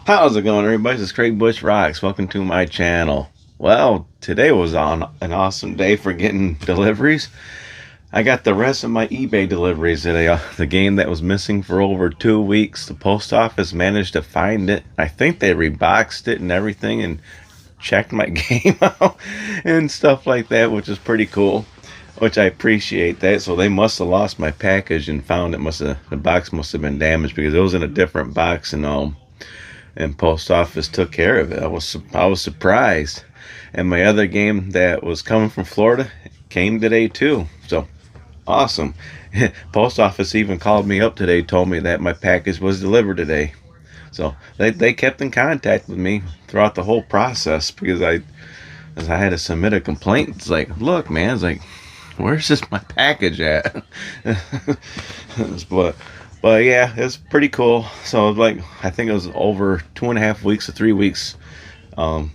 How's it going, everybody? This is Craig Bush Rocks. Welcome to my channel. Well, today was on an awesome day for getting deliveries. I got the rest of my eBay deliveries today. The game that was missing for over 2 weeks. The post office managed to find it. I think they reboxed it and everything and checked my game out and stuff like that, which is pretty cool. Which I appreciate that. So they must have lost my package and found the box must have been damaged because it was in a different box and post office took care of it. I was surprised. And my other game that was coming from Florida came today too. So awesome. Post office even called me up today, told me that my package was delivered today. So they kept in contact with me throughout the whole process because as I had to submit a complaint. It's like, look, man, it's like, where's my package at? but but yeah, it's pretty cool. So like, I think it was over 2.5 weeks to 3 weeks. Um,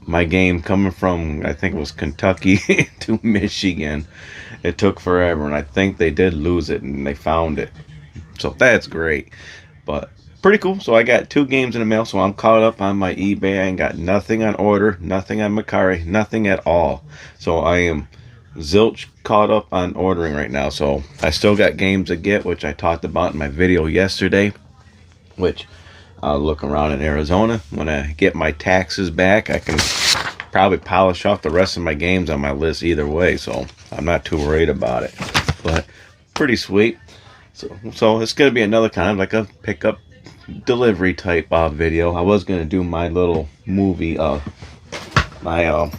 my game coming from, I think it was Kentucky to Michigan. It took forever, and I think they did lose it, and they found it. So that's great. But pretty cool. So I got 2 games in the mail, so I'm caught up on my eBay. I ain't got nothing on order, nothing on Mercari, nothing at all. So I am zilch caught up on ordering right now. So I still got games to get, which I talked about in my video yesterday, which I'll look around in Arizona. When I get my taxes back, I can probably polish off the rest of my games on my list either way, so I'm not too worried about it. But pretty sweet. So it's gonna be another kind of like a pickup delivery type video. I was gonna do my little movie, my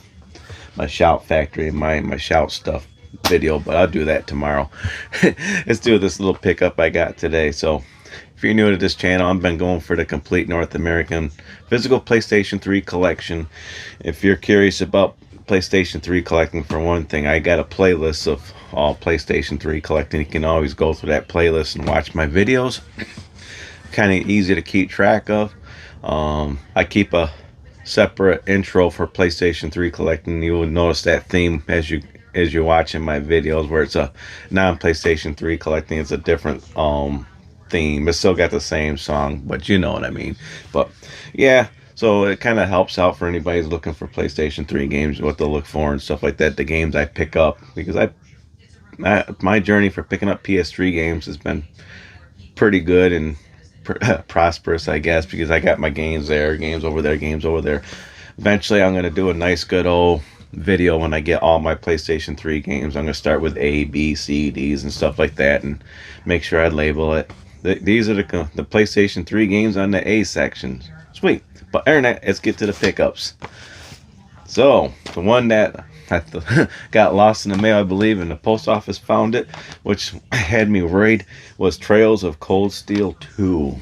my shout factory, my shout stuff video, but I'll do that tomorrow. Let's do this little pickup I got today. So if you're new to this channel, I've been going for the complete North American physical PlayStation 3 collection. If you're curious about PlayStation 3 collecting, for one thing, I got a playlist of all PlayStation 3 collecting. You can always go through that playlist and watch my videos. Kind of easy to keep track of. I keep a separate intro for PlayStation 3 collecting. You will notice that theme as you're watching my videos, where it's a non-PlayStation 3 collecting. It's a different theme. It's still got the same song, but you know what I mean. But yeah, so it kind of helps out for anybody who's looking for PlayStation 3 games, what to look for and stuff like that. The games I pick up, because my journey for picking up PS3 games has been pretty good and prosperous, I guess, because I got my games there, games over there, games over there. Eventually, I'm gonna do a nice, good old video when I get all my PlayStation 3 games. I'm gonna start with A, B, C, D's and stuff like that, and make sure I label it. These are the PlayStation 3 games on the A section. Sweet. But internet, let's get to the pickups. So the one that got lost in the mail, I believe, and the post office found it, which had me worried, was Trails of Cold Steel 2.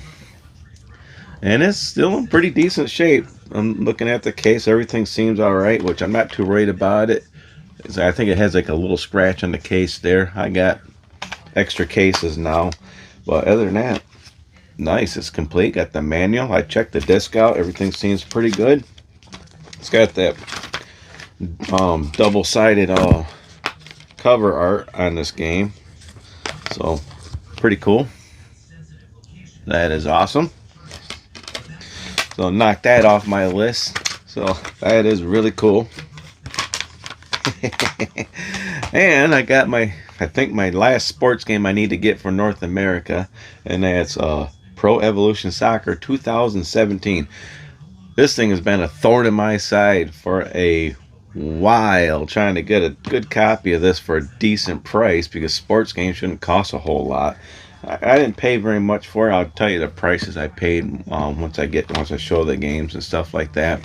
And it's still in pretty decent shape. I'm looking at the case, everything seems alright, which I'm not too worried about it. I think it has like a little scratch on the case there. I got extra cases now, but other than that, nice. It's complete. Got the manual. I checked the disc out. Everything seems pretty good. It's got that double-sided cover art on this game, so pretty cool. That is awesome. So knock that off my list. So that is really cool. And I got I think my last sports game I need to get for North America, and that's Pro Evolution Soccer 2017. This thing has been a thorn in my side for a while, trying to get a good copy of this for a decent price, because sports games shouldn't cost a whole lot. I didn't pay very much for it. I'll tell you the prices I paid once I show the games and stuff like that.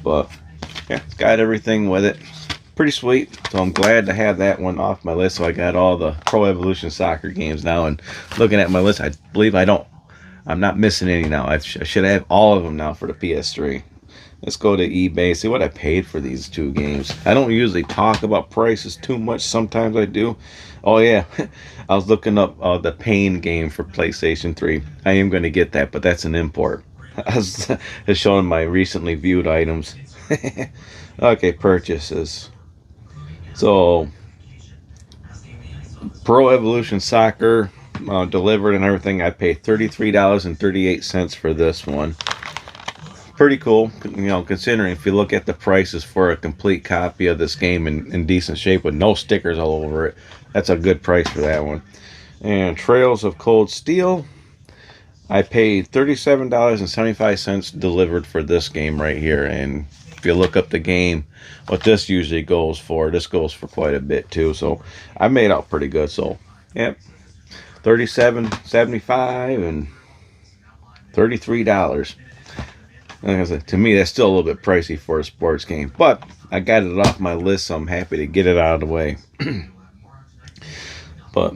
But yeah, it's got everything with it. Pretty sweet. So I'm glad to have that one off my list. So I got all the Pro Evolution Soccer games now, and looking at my list, I believe I'm not missing any now. I should have all of them now for the PS3. Let's go to eBay, see what I paid for these 2 games. I don't usually talk about prices too much. Sometimes I do. Oh yeah, I was looking up the Pain game for PlayStation 3. I am going to get that, but that's an import. I was just showing my recently viewed items. Okay, purchases. So, Pro Evolution Soccer, delivered and everything, I paid $33.38 for this one. pretty cool, you know, considering if you look at the prices for a complete copy of this game in decent shape with no stickers all over it. That's a good price for that one. And Trails of Cold Steel, I paid $37.75 delivered for this game right here. And if you look up the game, what this usually goes for, this goes for quite a bit too. So I made out pretty good. So, yep, $37.75 and $33. Like I said, to me, that's still a little bit pricey for a sports game. But I got it off my list, so I'm happy to get it out of the way. But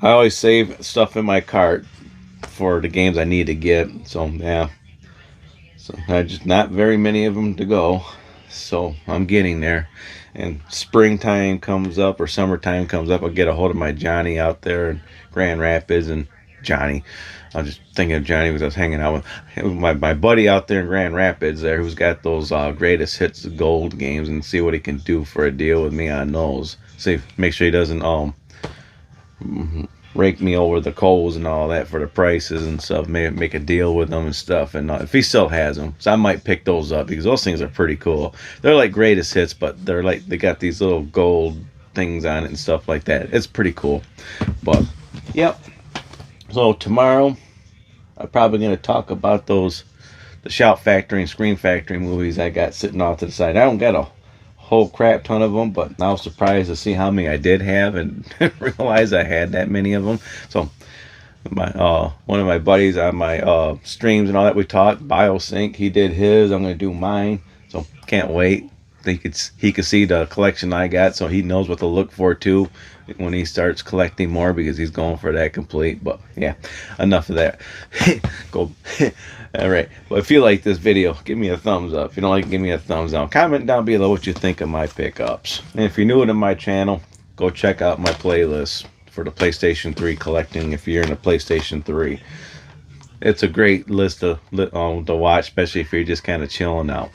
I always save stuff in my cart for the games I need to get. So, yeah. So, I just not very many of them to go. So, I'm getting there. And springtime comes up or summertime comes up, I'll get a hold of my Johnny out there in Grand Rapids. And Johnny, I was just thinking of Johnny because I was hanging out with my buddy out there in Grand Rapids there who's got those greatest hits gold games, and see what he can do for a deal with me on those. See, make sure he doesn't rake me over the coals and all that for the prices and stuff. Make a deal with them and stuff. And if he still has them, so I might pick those up because those things are pretty cool. They're like greatest hits, but they're like they got these little gold things on it and stuff like that. It's pretty cool. But yep. So tomorrow, I'm probably going to talk about the Shout Factory and Scream Factory movies I got sitting off to the side. I don't got a whole crap ton of them, but I was surprised to see how many I did have and realize I had that many of them. So my one of my buddies on my streams and all that, we talked, BioSync, he did his. I'm going to do mine. So can't wait. He could see the collection I got, so he knows what to look for too when he starts collecting more, because he's going for that complete. But yeah, enough of that. Go. All right. Well, if you like this video, give me a thumbs up. If you don't like it, give me a thumbs down. Comment down below what you think of my pickups. And if you're new to my channel, go check out my playlist for the PlayStation 3 collecting if you're in the PlayStation 3. It's a great list to watch, especially if you're just kind of chilling out.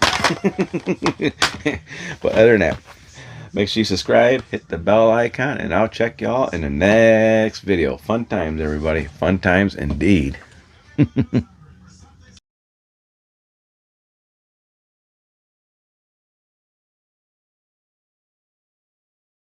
But other than that, make sure you subscribe, hit the bell icon, and I'll check y'all in the next video. Fun times, everybody. Fun times indeed.